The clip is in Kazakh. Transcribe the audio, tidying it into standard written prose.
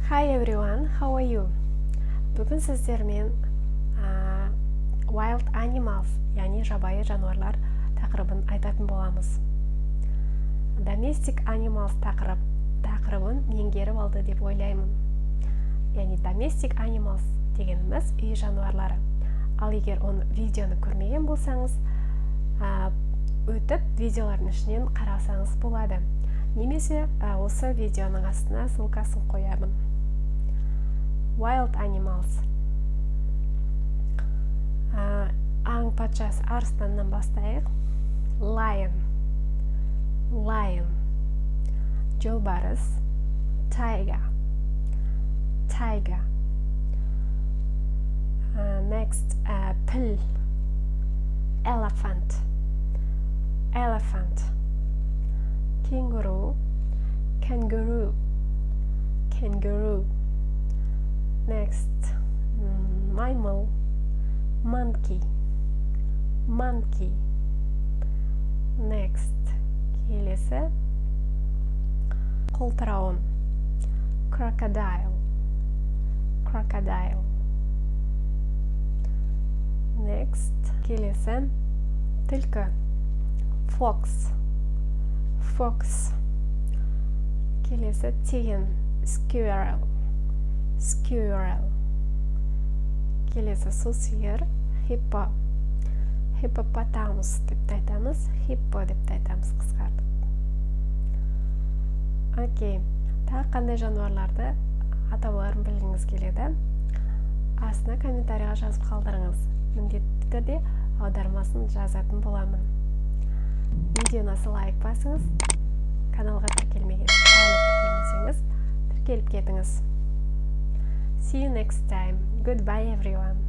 Hi everyone, how are you? Бүгін сіздермен Wild Animals, яғни жабайы жануарлар тақырыбын айтатын боламыз. Domestic Animals тақырыбын меңгеріп алды деп ойлаймын. Яғни Domestic Animals дегеніміз үй жануарлары. Ал егер оны видеоны көрмеген болсаңыз, өтіп видеолардың ішінен қарасаңыз болады. Немесе осы видеоның астына ссылкасын қоямын. Wild Animals. Аң патшасы арыстаннан бастайық. Lion. Жолбарыс. Tiger. Next, піл. Elephant. Kangaroo. Next, mammal. Monkey. Next, келесі қолтырауын. Crocodile. Next, келесі түлкі. Fox. Келесі тиін. Squirrel. Келесі сусүйер. Hippopotamus деп айтамыз. Hippo деп айтамыз қысқартып. Окей. Тағы қандай жануарларды атауларын білгіңіз келеді? Астына комментарийға жазып қалдырыңыз. Міндетті түрде аудармасын жазатын боламын. Видеоны лайк басыңыз. Каналға тіркелмесеңіз, тіркеліп кетіңіз. See you next time. Goodbye everyone.